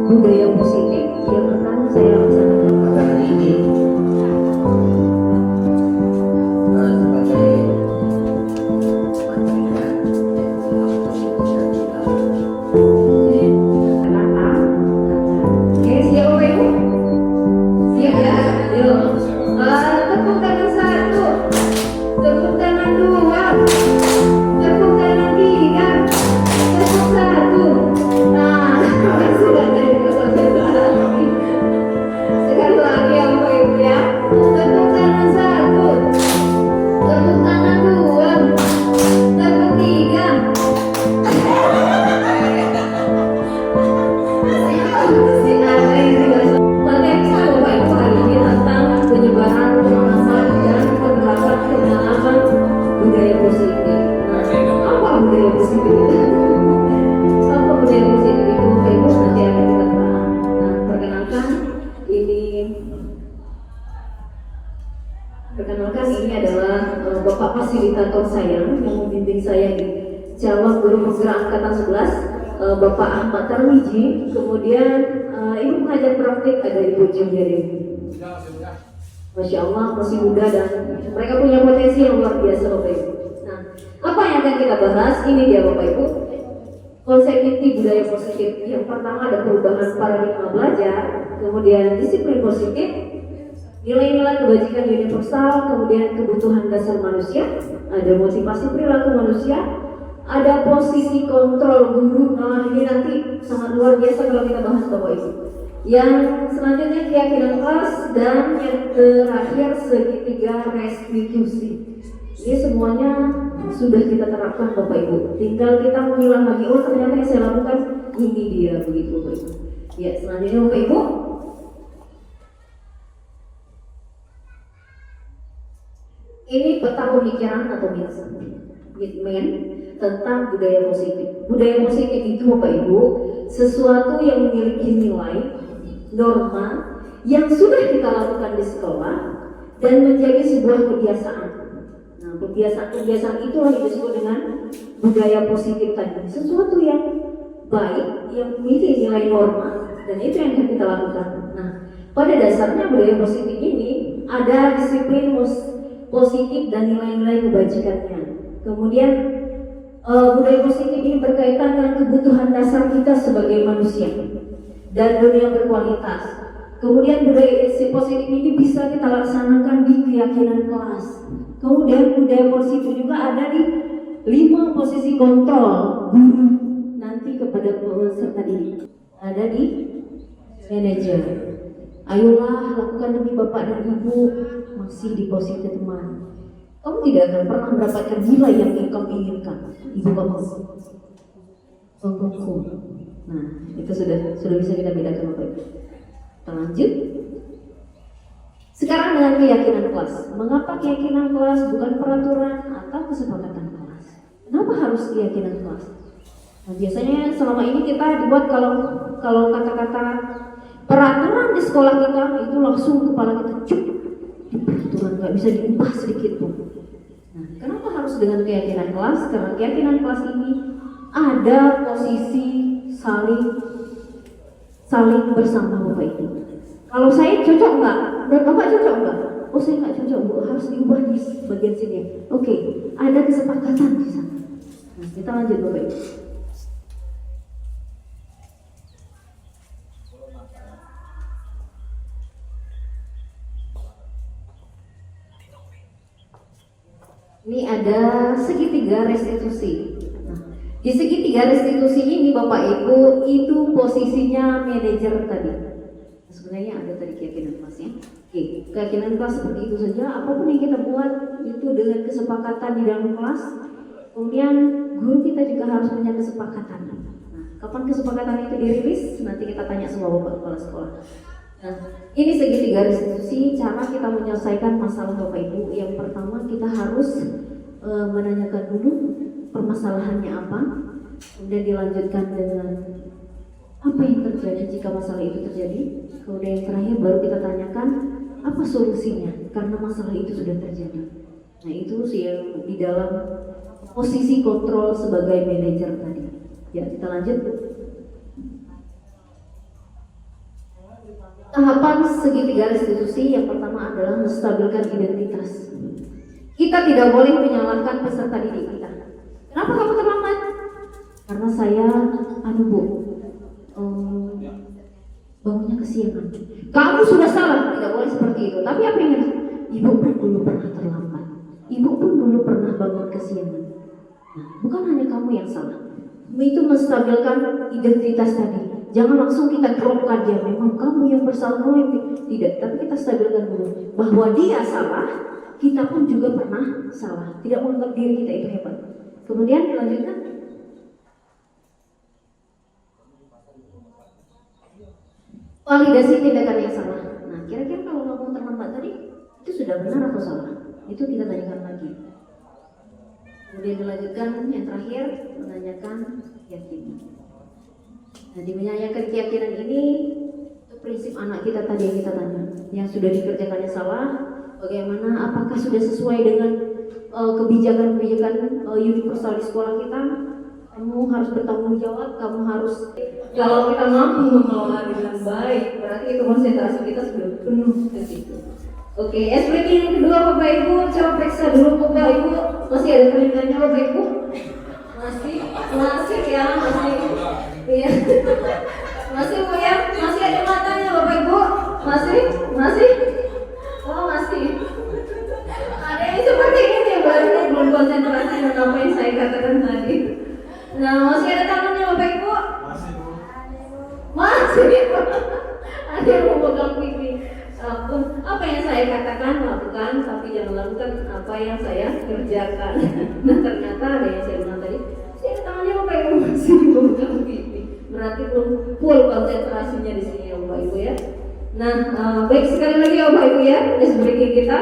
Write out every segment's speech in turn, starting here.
budaya positif yang akan saya laksanakan pada hari ini. Sebagai materinya Oke, siap Bapak Ibu? Siap ya? Yuk. Tepuk tangan satu, tepuk tangan dua, tepuk tangan tiga, tepuk satu. Nah, sudah dari sekali lagi ya Bapak Ibu ya. Tepuk tangan satu, tepuk tangan dua, tepuk tiga. Materi Bapak Ibu hari ini tentang penyebaran pemahaman dan penerapan pengalaman budaya positif. Nah, apa budaya positif itu? Apa budaya positif itu Bapak Ibu nanti akan kita bahas. Nah, perkenalkan ini adalah Bapak fasilitator saya yang membimbing saya di Cabang Guru Penggerak Angkatan 11, Bapak Ahmad Tarmiji. Kemudian Ibu pengajar praktik ada Ibu Julia Dewi. Masya Allah masih muda dan mereka punya potensi yang luar biasa Bapak Ibu. Nah, apa yang akan kita bahas ini dia Bapak Ibu. Konsep inti budaya positif. Yang pertama ada perubahan paradigma belajar, kemudian disiplin positif, nilai-nilai kebajikan universal, kemudian kebutuhan dasar manusia, ada motivasi perilaku manusia, ada posisi kontrol guru. Nah, ini nanti sangat luar biasa kalau kita bahas Bapak Ibu. Yang selanjutnya keyakinan kelas, dan yang terakhir segitiga restitusi. Ini semuanya sudah kita terapkan Bapak Ibu. Tinggal kita mengulang lagi, oh ternyata yang saya lakukan ini dia, begitu Bapak Ibu. Ya, selanjutnya Bapak Ibu. Ini peta pemikiran atau mitmen tentang budaya positif. Budaya positif itu Bapak Ibu sesuatu yang memiliki nilai, norma yang sudah kita lakukan di sekolah dan menjadi sebuah kebiasaan. Nah, kebiasaan itulah yang disebut dengan budaya positif tadi. Sesuatu yang baik, yang memiliki nilai norma, dan itu yang akan kita lakukan. Nah, pada dasarnya budaya positif ini ada disiplin positif dan nilai-nilai kebajikannya. Kemudian budaya positif ini berkaitan dengan kebutuhan dasar kita sebagai manusia dan dunia berkualitas. Kemudian budaya positif ini bisa kita laksanakan di keyakinan kelas. Kemudian budaya positif juga ada di 5 posisi kontrol guru nanti kepada peserta didik. Ada di manajer. Ayolah lakukan demi bapak dan ibu. Masih di posisi teman. Kamu tidak akan pernah mendapatkan nilai yang kamu inginkan. Ibu bapak. Nah, itu sudah bisa kita bedakan Bapak Ibu. Kita lanjut. Sekarang dengan keyakinan kelas. Mengapa keyakinan kelas bukan peraturan atau kesepakatan kelas? Kenapa harus keyakinan kelas? Nah, biasanya selama ini kita dibuat kalau kata-kata peraturan di sekolah kita itu langsung kepala kita cuk. Peraturan nggak bisa diubah sedikit pun. Nah, kenapa harus dengan keyakinan kelas? Karena keyakinan kelas ini ada posisi saling bersama Bapak Ibu. Kalau saya cocok enggak? Dan Bapak cocok enggak? Oh saya enggak cocok Bu, harus diubah di bagian sini. Oke, ada kesepakatan di sana. Nah, kita lanjut Bapak Ibu. Ini ada segitiga restitusi. Di segitiga restitusi ini Bapak Ibu itu posisinya manajer tadi. Sebenarnya ada tadi keyakinan kelasnya. Oke, keyakinan kelas seperti itu saja. Apapun yang kita buat itu dengan kesepakatan di dalam kelas. Kemudian guru kita juga harus punya kesepakatan. Nah, kapan kesepakatan itu dirilis? Nanti kita tanya semua Bapak kepala sekolah. Nah, ini segitiga restitusi cara kita menyelesaikan masalah Bapak Ibu. Yang pertama kita harus menanyakan dulu permasalahannya apa, kemudian dilanjutkan dengan apa yang terjadi jika masalah itu terjadi, kemudian yang terakhir baru kita tanyakan apa solusinya karena masalah itu sudah terjadi. Nah itu sih yang di dalam posisi kontrol sebagai manajer tadi. Ya kita lanjut. Tahapan segitiga restitusi yang pertama adalah menstabilkan identitas. Kita tidak boleh menyalahkan peserta didik kita. Kenapa kamu terlambat? Karena saya, Bu, bangunnya kesiangan. Kamu sudah salah, tidak boleh seperti itu. Tapi apa yang harus? Ibu pun dulu pernah terlambat. Ibu pun dulu pernah bangun kesiangan. Nah, bukan hanya kamu yang salah. Itu menstabilkan identitas tadi. Jangan langsung kita dropkan dia, memang kamu yang bersalah, tidak. Tapi kita stabilkan dulu bahwa dia salah, kita pun juga pernah salah. Tidak menganggap diri kita itu hebat. Kemudian dilanjutkan. Validasi tindakan yang salah. Nah, kira-kira kalau kamu terlambat tadi, itu sudah benar atau salah? Itu kita tanyakan lagi. Kemudian dilanjutkan yang terakhir, menanyakan keyakinan. Nah, di menanyakan keyakinan ini, itu prinsip anak kita tadi yang kita tanya. Yang sudah dikerjakannya salah, bagaimana, apakah sudah sesuai dengan kebijakan-kebijakan universal di sekolah kita? Kamu harus bertanggung jawab, kamu harus, kalau kita mampu mengelola dengan baik, berarti itu konsentrasi kita sudah penuh ke situ. Oke, SPT yang kedua Bapak Ibu, coba periksa dulu Bapak Ibu, masih ada telinganya Bapak Ibu? Masih ya, masih. Iya. Masih Bu ya? Masih ada matanya Bapak Ibu? Masih? Oh masih. Ada yang seperti ini baru belum konsentrasi dengan apa yang saya katakan tadi. Nah, masih ada tangannya Bapak Ibu? Masih. Ada yang mau pegang pipi. Apa yang saya katakan lakukan, tapi jangan lakukan apa yang saya kerjakan. Nah, ternyata ada yang saya bilang tadi, saya ada tangannya Bapak Ibu masih pegang pipi. Berarti belum full konsentrasinya di sini ya Bapak Ibu ya. Nah, baik sekali lagi ya Bapak Ibu ya, tes breaking kita.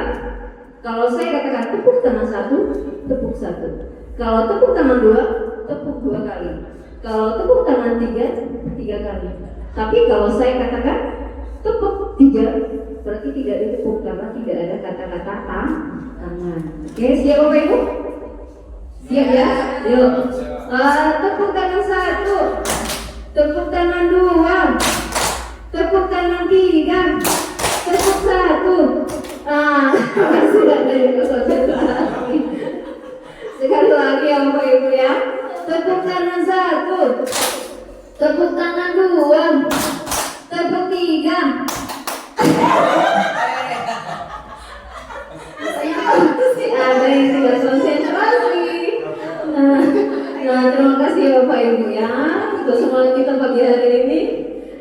Kalau saya katakan tepuk tangan 1, tepuk 1. Kalau tepuk tangan 2, tepuk 2 kali. Kalau tepuk tangan 3, 3 kali. Tapi kalau saya katakan tepuk 3, berarti tidak ditepuk karena tidak ada kata-kata tangan. Oke, siap Bapak Ibu? Siap ya? Yuk. Tepuk tangan 1, tepuk tangan 2, tepuk tangan 3, tepuk 1. Sudah ada yang konsentrasi. Sekali lagi ya Bapak Ibu ya. Tepuk tangan 1, tepuk tangan 2, tepuk 3. Ada yang tidak konsentrasi. Nah, terima kasih Bapak Ibu ya untuk semangat kita pagi hari ini,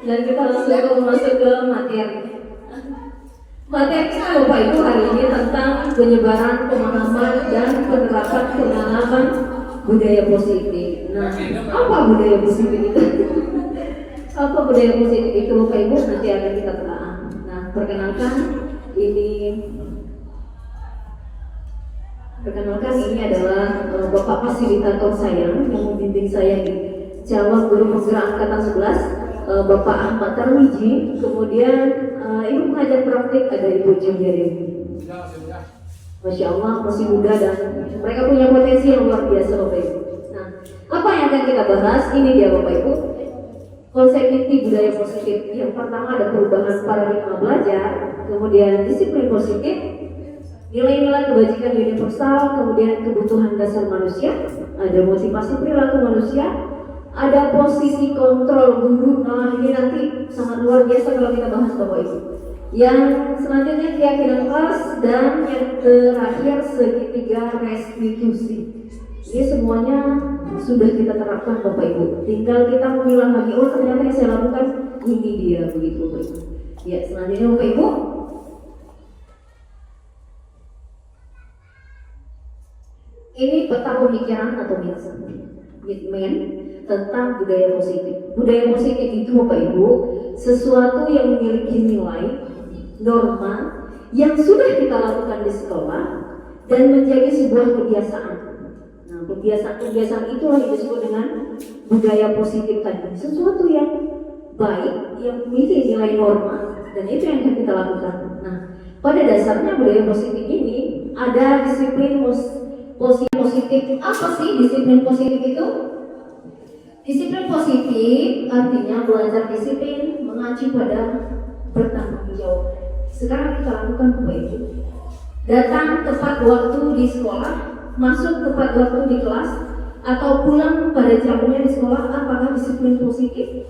dan kita langsung masuk ke materi. Materi kita Bapak Ibu hari ini tentang penyebaran pemahaman dan penerapan pengalaman budaya positif. Nah, apa budaya positif itu? Apa budaya positif itu Bapak Ibu? Nanti akan kita telah. Nah, perkenalkan ini adalah Bapak fasilitator saya yang membimbing saya di Cawan Guru Penggerak Angkatan 11, Bapak Ahmad Tarmiji. Kemudian Ibu pengajar praktik ada Ibu Julia Dewi. Masya Allah, masih muda dan mereka punya potensi yang luar biasa Bapak Ibu. Nah, apa yang akan kita bahas? Ini dia Bapak Ibu, konsep inti budaya positif. Yang pertama ada perubahan paradigma belajar, kemudian disiplin positif, nilai-nilai kebajikan universal, kemudian kebutuhan dasar manusia, ada motivasi perilaku manusia, ada posisi kontrol guru. Nah, ini nanti sangat luar biasa kalau kita bahas Bapak Ibu. Yang selanjutnya keyakinan kelas, dan yang terakhir segitiga restitusi. Ini semuanya sudah kita terapkan Bapak Ibu. Tinggal kita mengulang lagi, oh ternyata yang saya lakukan ini dia, begitu Bapak Ibu. Ya, selanjutnya Bapak Ibu. Ini peta pemikiran atau Mitmen tentang budaya positif. Budaya positif itu Bapak Ibu sesuatu yang memiliki nilai, norma yang sudah kita lakukan di sekolah dan menjadi sebuah kebiasaan. Nah, kebiasaan itulah yang disebut dengan budaya positif tadi. Sesuatu yang baik, yang memiliki nilai norma, dan itu yang akan kita lakukan. Nah, pada dasarnya budaya positif ini ada disiplin positif. Apa sih disiplin positif itu? Disiplin positif artinya belajar disiplin mengacu pada bertanggung jawab. Sekarang kita lakukan Bapak Ibu. Datang tepat waktu di sekolah, masuk tepat waktu di kelas, atau pulang pada jamnya di sekolah. Apakah disiplin positif?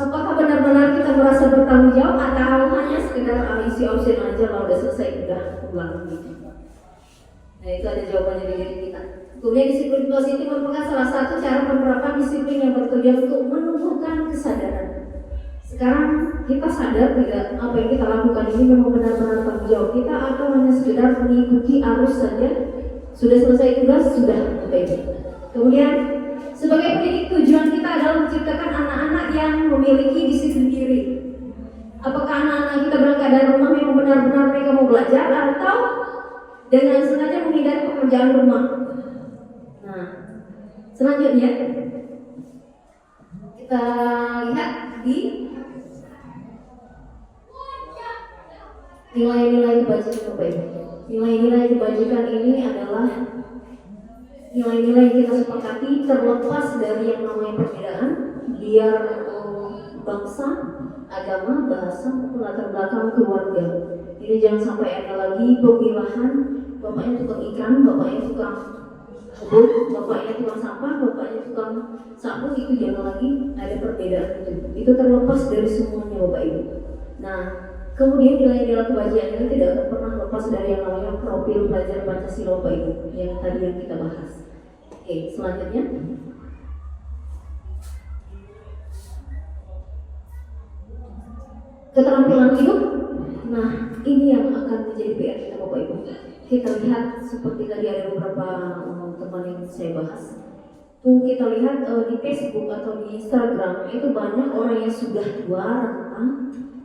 Apakah benar-benar kita merasa bertanggung jawab atau hanya sekedar isi absen aja kalau udah selesai udah pulang gitu? Nah itu ada jawabannya di diri kita. Kemudian disiplin positif merupakan salah satu cara penerapan disiplin yang bertujuan untuk menumbuhkan kesadaran. Sekarang kita sadar tidak apa yang kita lakukan ini memang benar-benar tanggung jawab kita atau hanya sekedar mengikuti arus saja. Sudah selesai tugas, sudah baik. Kemudian sebagai pendidik tujuan kita adalah menciptakan anak-anak yang memiliki disiplin diri. Apakah anak-anak kita berangkat dari rumah memang benar-benar mereka mau belajar atau dengan sengaja menghindari pekerjaan rumah? Nah, selanjutnya kita lihat di nilai-nilai kebajikan Bapak Ibu. Nilai-nilai kebajikan ini adalah nilai-nilai yang kita sepakati terlepas dari yang namanya perbedaan, biar bangsa, agama, bahasa, maupun latar belakang keluarga. Jadi jangan sampai ada lagi pemilahan, bapaknya tukang ikan, bapaknya tukang kebun, bapaknya tukang sampah, bapaknya tukang sapu, itu jangan lagi ada perbedaan itu. Itu terlepas dari semuanya Bapak Ibu. Nah, kemudian nilai-nilai kebajikan ini tidak akan pernah lepas dari yang namanya profil pelajar Pancasila Bapak Ibu yang tadi yang kita bahas. Oke, selanjutnya keterampilan hidup. Nah, ini yang akan menjadi PR kita Bapak Ibu. Kita lihat seperti tadi ada beberapa teman yang saya bahas. Tuh kita lihat di Facebook atau di Instagram itu banyak orang yang sudah tua renta,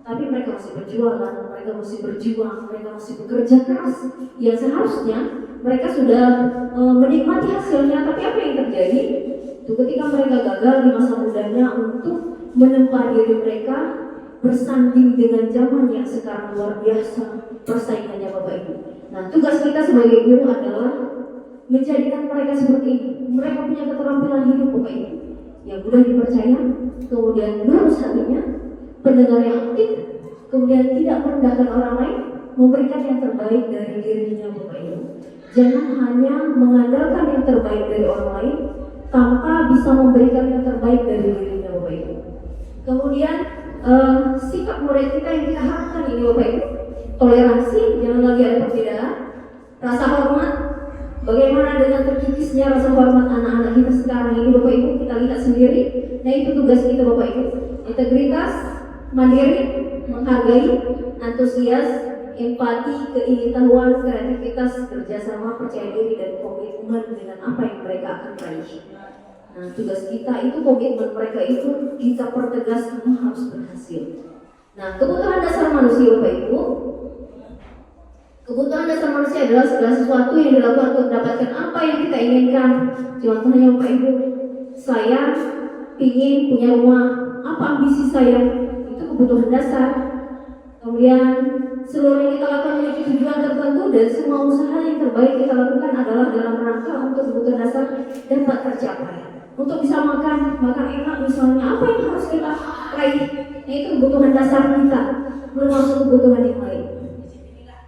tapi mereka masih berjualan, mereka masih berjuang, mereka masih bekerja keras. Yang seharusnya mereka sudah menikmati hasilnya, tapi apa yang terjadi? Tuh ketika mereka gagal di masa mudanya untuk menempa diri mereka bersanding dengan zaman yang sekarang luar biasa persaingannya Bapak Ibu. Nah, tugas kita sebagai guru adalah menjadikan mereka seperti ini. Mereka punya keterampilan hidup Bapak Ibu yang mudah dipercaya, kemudian lurus hatinya, pendengar yang aktif, kemudian tidak merendahkan orang lain, memberikan yang terbaik dari dirinya Bapak Ibu. Jangan hanya mengandalkan yang terbaik dari orang lain tanpa bisa memberikan yang terbaik dari dirinya Bapak Ibu. Kemudian sikap murid kita yang kita harapkan ini Bapak Ibu, toleransi, jangan lagi ada perbedaan, rasa hormat. Bagaimana dengan terkikisnya rasa hormat anak-anak kita sekarang ini Bapak Ibu, kita lihat sendiri. Nah itu tugas kita Bapak Ibu. Integritas, mandiri, menghargai, antusias, empati, keingintahuan, kreativitas, kerjasama, percaya diri, dan komitmen dengan apa yang mereka akan raih. Nah tugas kita itu, komitmen mereka itu kita pertegas semua harus berhasil. Nah kebutuhan dasar manusia Bapak Ibu, kebutuhan dasar manusia adalah segala sesuatu yang dilakukan untuk mendapatkan apa yang kita inginkan. Contohnya Bapak Ibu, saya ingin punya rumah, apa ambisi saya? Itu kebutuhan dasar. Kemudian seluruh yang kita lakukan memiliki tujuan tertentu, dan semua usaha yang terbaik kita lakukan adalah dalam rangka untuk kebutuhan dasar dapat tercapai. Untuk bisa makan enak misalnya, apa yang harus kita raih? Itu kebutuhan dasar kita, belum masuk kebutuhan yang lain.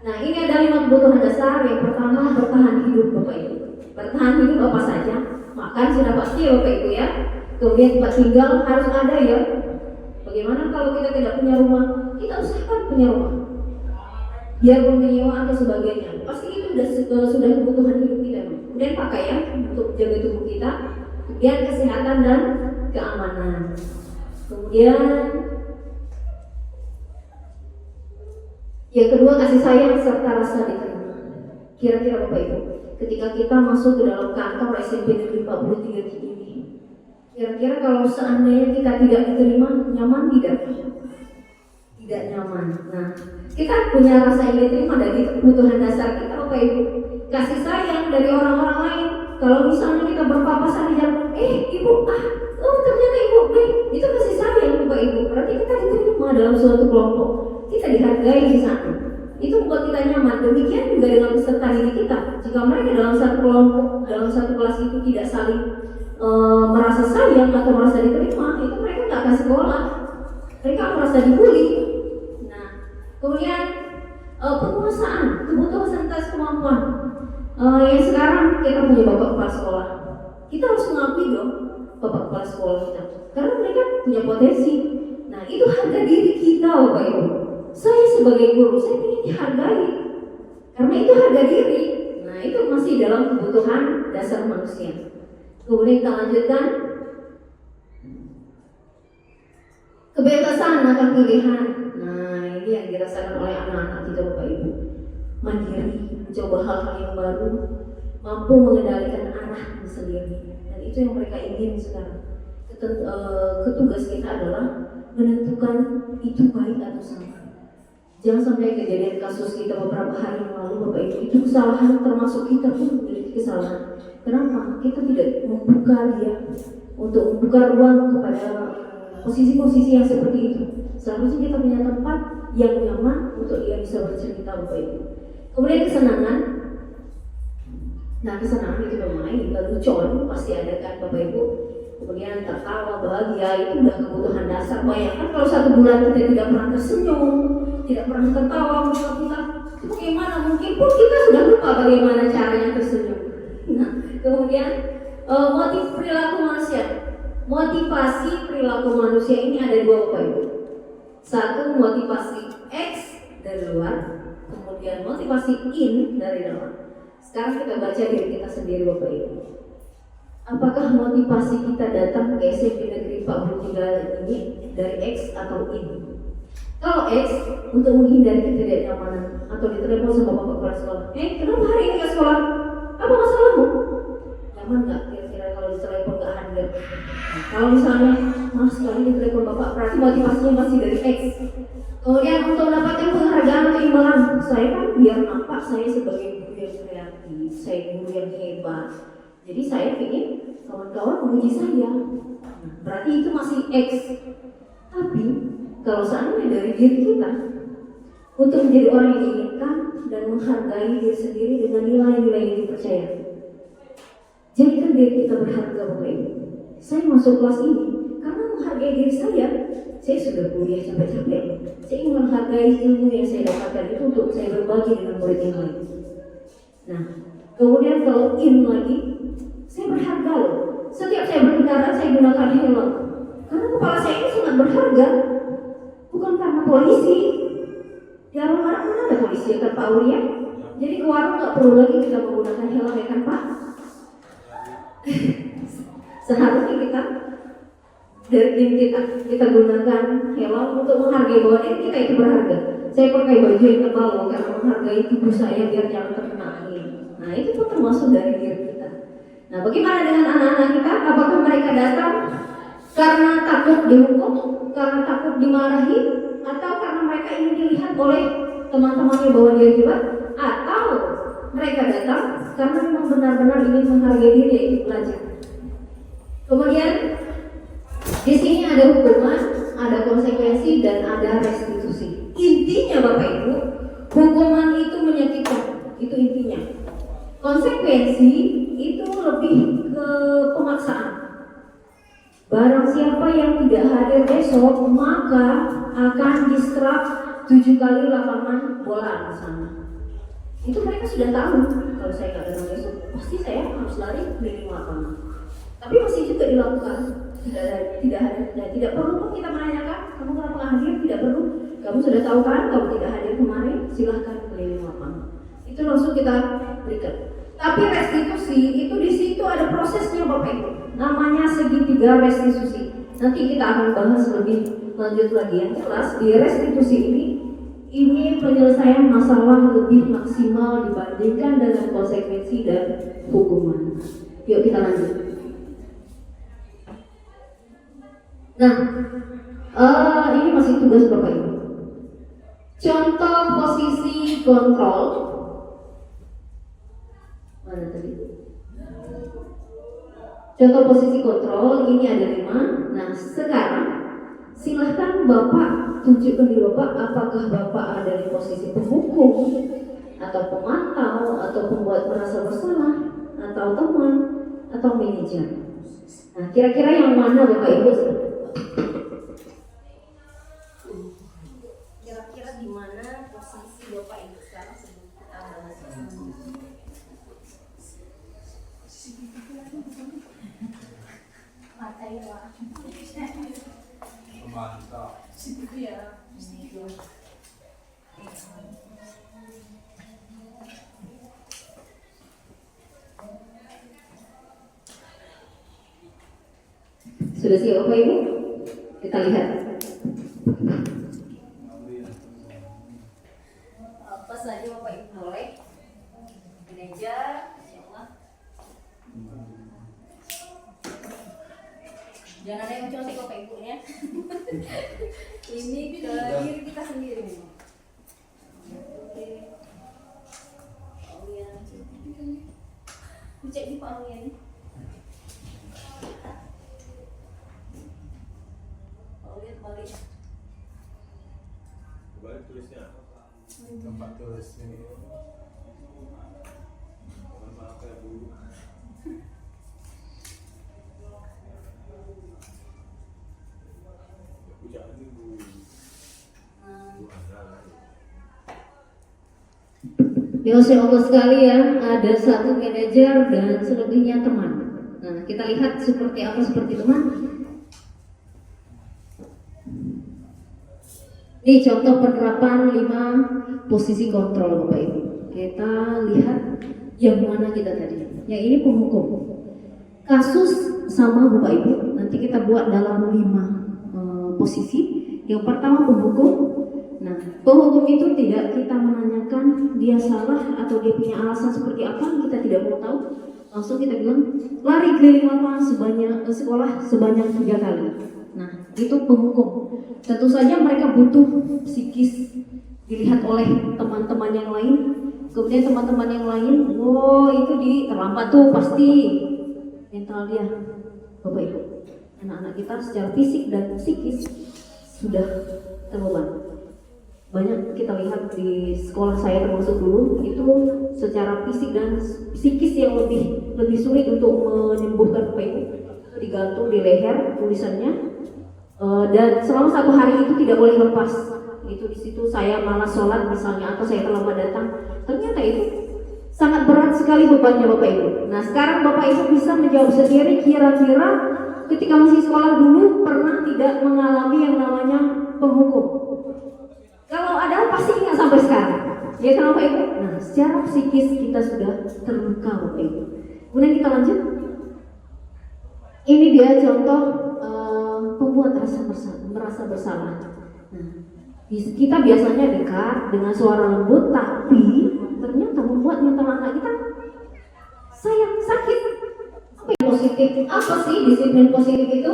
Nah ini ada 5 kebutuhan dasar. Yang pertama, bertahan hidup Bapak Ibu. Bertahan hidup apa saja? Makan sudah pasti ya Bapak Ibu ya. Kemudian tempat tinggal harus ada ya. Bagaimana kalau kita tidak punya rumah? Kita usahakan punya rumah, biar menyewa atau sebagainya. Pasti itu sudah kebutuhan hidup kita. Kemudian pakaian untuk jaga tubuh kita. Kemudian kesehatan dan keamanan. Kemudian yang kedua, kasih sayang serta rasa diterima. Kira-kira Bapak Ibu, ketika kita masuk ke dalam kantor SMP Negeri 43 ini, kira-kira kalau seandainya kita tidak diterima, nyaman tidak? Tidak nyaman. Nah, kita punya rasa ingin diterima dari kebutuhan dasar kita Bapak Ibu. Kasih sayang dari orang-orang lain. Kalau misalnya kita berpapasan di jalan, ibu, ternyata ibu, itu kasih sayang Bapak Ibu. Berarti kita diterima dalam suatu kelompok, kita dihargai di sana. Itu membuat kita nyaman. Demikian juga dengan peserta didik kita. Jika mereka dalam satu kelompok, dalam satu kelas itu tidak saling merasa sayang atau merasa diterima, itu mereka nggak akan sekolah. Mereka merasa dibully. Nah, kemudian penguasaan, kebutuhan tes kemampuan. Yang sekarang kita punya bapak kepala sekolah, kita harus mengakui dong bapak kepala sekolah kita, karena mereka punya potensi. Nah, itu harga diri kita, Bapak Ibu. Saya sebagai guru, saya ingin dihargai, karena itu harga diri. Nah, itu masih dalam kebutuhan dasar manusia. Kemudian kita lanjutkan, kebebasan akan pilihan. Nah, ini yang dirasakan oleh anak-anak kita, Bapak Ibu. Mandiri, mencoba hal-hal yang baru, mampu mengendalikan anaknya sendiri, dan itu yang mereka ingin sekarang. Tugas kita adalah menentukan itu baik atau salah. Jangan sampai kejadian kasus kita beberapa hari yang lalu, Bapak Ibu, itu kesalahan, termasuk kita pun memiliki kesalahan. Kenapa? Kita tidak membuka dia untuk membuka ruang kepada posisi-posisi yang seperti itu. Seharusnya kita punya tempat yang nyaman untuk dia bisa bercerita, Bapak Ibu. Kemudian kesenangan. Nah, kesenangan itu bermain, lelucon pasti ada kan, Bapak Ibu. Kemudian tertawa, bahagia, itu udah kebutuhan dasar. Bayangkan kalau 1 bulan kita tidak pernah tersenyum, tidak pernah tertawa, muka kita itu bagaimana? Mungkin pun kita sudah lupa bagaimana caranya tersenyum. Nah, kemudian motif perilaku manusia. Motivasi perilaku manusia ini ada 2, Bapak Ibu. Satu, motivasi X dari luar, kemudian motivasi in dari dalam. Sekarang kita baca diri kita sendiri, Bapak Ibu. Apakah motivasi kita datang ke SMP Negeri Pak Tinggal ini dari X atau in? Kalau X, untuk menghindari ketidaknyamanan atau ditelepon sama bapak kepala sekolah, kenapa hari ini ke sekolah? Apa masalahmu? Nyaman nggak kira-kira kalau ditelepon nggak hadir? Nah, kalau misalnya mas sekali ditelepon bapak, berarti motivasinya masih dari X. Kemudian untuk mendapatkan penghargaan atau imbalan, saya kan biar nampak saya sebagai guru yang kreatif, saya guru yang hebat. Jadi saya ingin kawan-kawan memuji saya. Nah, berarti itu masih X. Tapi kalau seandainya dari diri kita untuk menjadi orang yang diinginkan dan menghargai diri sendiri dengan nilai-nilai yang dipercaya, jadikan diri kita berharga, Bapak Ibu. Saya masuk kelas ini karena menghargai diri saya. Saya sudah kuliah capek-capek. Saya ingin menghargai ilmu yang saya dapatkan itu untuk saya berbagi dengan murid yang lain. Nah, kemudian kalau in lagi, saya berharga loh. Setiap saya berkendara saya gunakan helm karena kepala saya ini sangat berharga. Bukan karena polisi. Di warung-warung mana ada polisi ya kan Pak Aulia? Jadi ke warung nggak perlu lagi kita menggunakan helm ya kan Pak? Seharusnya kita dari diri kita gunakan helm untuk menghargai bahwa diri kita itu berharga. Saya pakai baju yang tebal karena menghargai tubuh saya biar jangan terkena angin. Nah, itu pun termasuk dari diri kita. Nah, bagaimana dengan anak-anak kita? Apakah mereka datang karena takut dihukum, karena takut dimarahi, atau karena mereka ingin dilihat oleh teman-temannya bahwa dia hebat, atau mereka datang karena memang benar-benar ingin menghargai diri yaitu belajar. Kemudian di sini ada hukuman, ada konsekuensi, dan ada restitusi. Intinya Bapak Ibu, hukuman itu menyakitkan, itu intinya. Konsekuensi itu lebih ke pemaksaan. Barang siapa yang tidak hadir besok, maka akan distrap 7 kali lapangan bola bersama. Itu mereka sudah tahu. Kalau saya nggak datang besok, pasti saya harus lari keliling lapangan. Tapi masih juga dilakukan. Tidak perlu pun kita menanyakan, kamu kenapa nggak hadir? Tidak perlu. Kamu sudah tahu kan, kamu tidak hadir kemarin, silahkan keliling lapangan. Itu langsung kita berikan. Tapi restitusi itu di situ ada prosesnya Bapak Ibu. Namanya segitiga restitusi. Nanti kita akan bahas lebih lanjut lagi. Yang jelas di restitusi ini penyelesaian masalah lebih maksimal dibandingkan dengan konsekuensi dan hukuman. Yuk kita lanjut. Nah, ini masih tugas Bapak Ibu. Contoh posisi kontrol. Mana tadi? Contoh posisi kontrol ini ada 5. Nah, sekarang silahkan Bapak tunjukkan di Bapak apakah Bapak ada di posisi penghukum, atau pemantau, atau pembuat merasa bersalah, atau teman, atau manajer. Nah, kira-kira yang mana Bapak Ibu? Mantap. Sudah siap Bapak Ibu? Kita lihat. Apa saja Bapak Ibu boleh. Gereja, insyaallah. Jangan ada yang mencontek Bapak Ibu ya. Ini ke diri kita sendiri. Oke. Oh ya. Cek di Pak Aulia ini. Balik. Balik tulisnya. Tempat tulis ini. Maaf ya Bu. Jangan ini Bu. Ya Allah sekali ya, ada satu manajer dan selebihnya teman. Nah, kita lihat seperti apa seperti teman. Ini contoh penerapan 5 posisi kontrol Bapak Ibu. Kita lihat yang mana kita tadi. Yang ini penghukum. Kasus sama Bapak Ibu. Nanti kita buat dalam 5 posisi. Yang pertama penghukum. Nah, penghukum itu tidak kita menanyakan dia salah atau dia punya alasan seperti apa. Kita tidak mau tahu. Langsung kita bilang lari keliling lapangan sekolah sebanyak 3 kali. Nah, itu penghukum. Tentu saja mereka butuh psikis dilihat oleh teman-teman yang lain. Kemudian teman-teman yang lain, oh itu terlambat tuh pasti mental dia, Bapak Ibu. Anak-anak kita secara fisik dan psikis sudah terbeban. Banyak kita lihat di sekolah saya termasuk dulu itu secara fisik dan psikis yang lebih sulit untuk menyembuhkan Bapak Ibu. Digantung di leher tulisannya. Dan selama 1 hari itu tidak boleh lepas. Itu di situ saya malas sholat misalnya atau saya terlambat datang. Ternyata itu sangat berat sekali bebannya Bapak Ibu. Nah sekarang Bapak Ibu bisa menjawab sendiri kira-kira ketika masih sekolah dulu pernah tidak mengalami yang namanya penghukum. Kalau ada pasti ingat sampai sekarang. Ya kan Bapak Ibu? Nah secara psikis kita sudah terluka Bapak Ibu. Kemudian kita lanjut. Ini dia contoh pembuat merasa bersalah. Nah, kita biasanya dekat dengan suara lembut, tapi ternyata membuat mental anak kita sakit. Apa yang positif? Apa sih disiplin positif itu?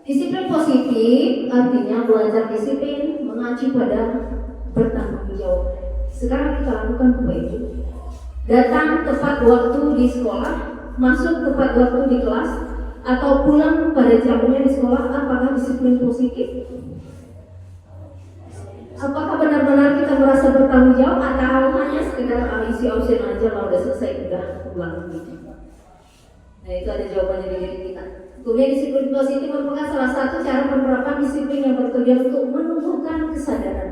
Disiplin positif artinya belajar disiplin mengacu pada bertanggung jawab. Sekarang kita lakukan Bapak Ibu. Datang tepat waktu di sekolah, masuk tepat waktu di kelas, atau pulang pada jamnya di sekolah. Apakah disiplin positif? Apakah benar-benar kita merasa bertanggung jawab atau hanya sekedar isi option aja kalau udah selesai udah pulang gitu? Nah itu ada jawabannya di diri kita. Kemudian disiplin positif merupakan salah satu cara penerapan disiplin yang bertujuan untuk menumbuhkan kesadaran.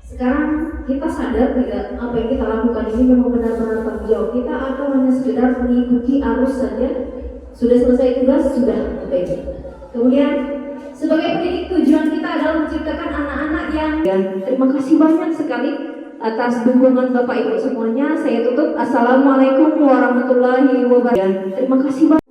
Sekarang kita sadar tidak apa yang kita lakukan ini memang benar-benar tanggung jawab kita atau hanya sekedar mengikuti arus saja. Sudah selesai tugas, sudah baik. Kemudian sebagai pendidik tujuan kita adalah menciptakan anak-anak yang terima kasih banyak sekali atas dukungan Bapak Ibu semuanya. Saya tutup. Assalamualaikum warahmatullahi wabarakatuh. Terima kasih banyak.